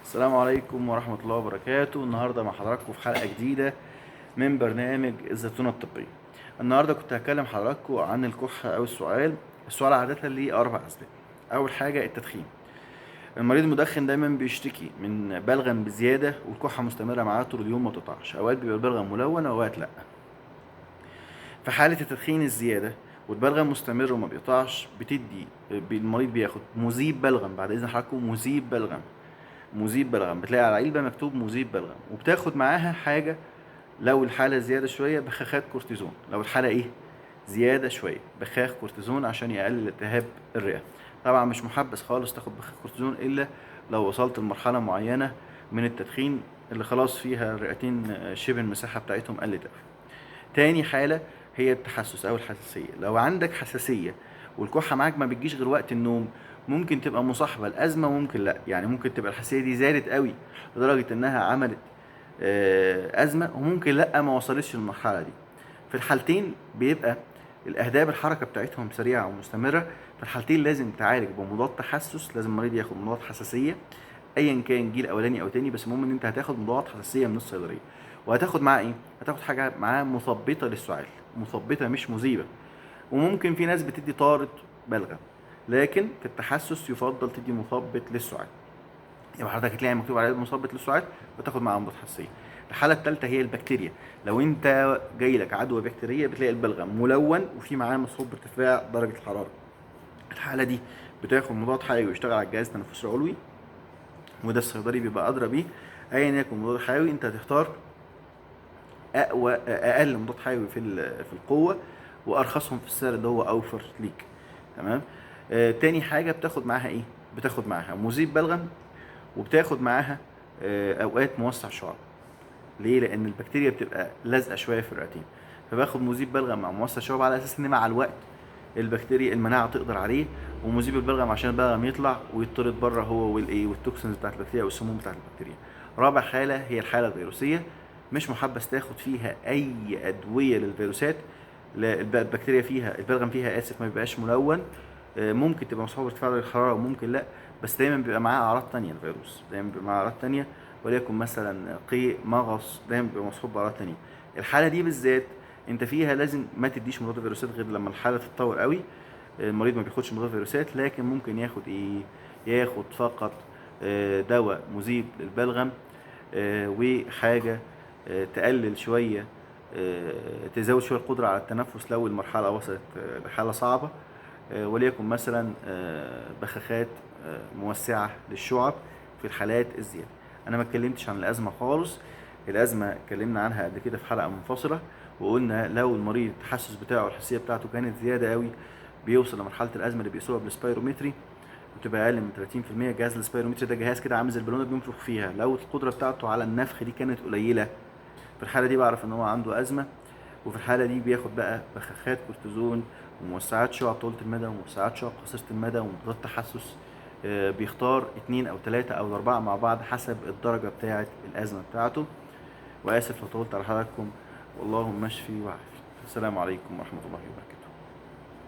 السلام عليكم ورحمة الله وبركاته. النهاردة مع حضراتكم في حلقة جديدة من برنامج الزتونة الطبية. النهاردة كنت هكلم حضراتكم عن الكحة أو السؤال عادة ليه 4 أسباب. أول حاجة التدخين. المريض المدخن دايما بيشتكي من بلغم بزيادة والكحة مستمرة معاه طول اليوم ما تقطعش، أوقات بيبقى البلغم ملون أوقات لأ. في حالة التدخين الزيادة والبلغم مستمر وما بيقطعش المريض بياخد مذيب بلغم. بعد إذن حضراتكم مذيب بلغم بتلاقي على العلبة مكتوب مذيب بلغم، وبتاخد معاها حاجة لو الحالة زيادة شوية بخاخات كورتيزون. لو الحالة زيادة شوية بخاخ كورتيزون عشان يقلل التهاب الرئة. طبعا مش محبس خالص تاخد بخاخ كورتيزون إلا لو وصلت لمرحلة معينة من التدخين اللي خلاص فيها الرئتين شبه المساحة بتاعتهم قلت أوي. تاني حالة هي التحسس أو الحساسية. لو عندك حساسية والكحة معاك ما بتجيش غير وقت النوم، ممكن تبقى مصاحبة الأزمة وممكن لأ. يعني ممكن تبقى الحساسية دي زادت قوي لدرجة إنها عملت أزمة، وممكن لأ ما وصلتش للمرحلة دي. في الحالتين بيبقى الأهداب الحركة بتاعتهم سريعة ومستمرة. في الحالتين لازم تعالج بمضاد تحسس، لازم المريض ياخد مضاد حساسية ايا كان جيل اولاني او تاني، بس المهم ان انت هتاخد مضاد حساسيه من الصيدليه. وهتاخد معاه هتاخد حاجه معاه مثبطه للسعال، مثبطه مش مذيبه. وممكن في ناس بتدي طارد بلغم، لكن في التحسس يفضل تدي مثبط للسعال. يبقى حضرتك هتلاقي مكتوب عليه مثبط للسعال وتاخد معاه مضاد حساسيه. الحاله الثالثه هي البكتيريا. لو انت جاي لك عدوى بكتيريه بتلاقي البلغم ملون وفي معاه مصحوب بارتفاع درجه الحراره. الحاله دي بتاخد مضاد حيوي ويشتغل على الجهاز التنفسي العلوي، وده الصيدلي بيبقى ادرى بيه. ايا يكن مضاد حيوي انت هتختار اقل مضاد حيوي في القوه وارخصهم في السعر اللي هو اوفر ليك. تمام. تاني حاجه بتاخد معاها بتاخد معاها مذيب بلغم، وبتاخد معاها اوقات موسع شعر. ليه؟ لان البكتيريا بتبقى لازقه شويه في الرئتين، فباخد مذيب بلغم مع موسع شعب على اساس ان مع الوقت البكتيريا المناعه تقدر عليه، ومذيب البلغم عشان البلغم يطلع ويطرد بره هو والتوكسينز بتاعت البكتيريا والسموم بتاعت البكتيريا. رابع حاله هي الحاله الفيروسيه. مش محبس تاخد فيها اي ادويه للفيروسات. البكتيريا فيها البلغم فيها ما بيبقاش ملون. ممكن تبقى مصحوبه بارتفاع درجه الحراره وممكن لا، بس دايما بيبقى معاه اعراض تانية. الفيروس دايما بيبقى معاه اعراض تانية، وليكن مثلا قيء، مغص، دايما بيبقى مصحوب باعراض تانية. الحاله دي بالذات انت فيها لازم ما تديش مضاد فيروسات غير لما الحاله تتطور قوي. المريض ما بياخدش مضاد فيروسات، لكن ممكن ياخد ياخد فقط دواء مذيب للبلغم، وحاجه تقلل شويه، تزود شويه القدره على التنفس لو المرحله وصلت لحاله صعبه. وليكن مثلا بخاخات موسعه للشعب في الحالات الزياده. انا ما اتكلمتش عن الازمه خالص. الازمه اتكلمنا عنها قبل كده في حلقه منفصله، وقلنا لو المريض التحسس بتاعه الحساسيه بتاعته كانت زياده قوي بيوصل لمرحله الازمه اللي بيقيسوها بالسبيرومتري، وتبقى اقل من 30%. جهاز السبيرومتري ده جهاز كده عامل زي البالونه اللي بينفخ فيها. لو القدره بتاعته على النفخ دي كانت قليله، في الحاله دي بعرف ان هو عنده ازمه. وفي الحاله دي بياخد بقى بخاخات كورتيزون وموسعات شعب طولة المدى وموسعات شعب قصيرة المدى ومضادات تحسس. بيختار 2 أو 3 أو 4 مع بعض حسب الدرجة بتاعة الأزمة بتاعته. وآسف لو طولت على حضراتكم، والله مشفي وعافي. السلام عليكم ورحمة الله وبركاته.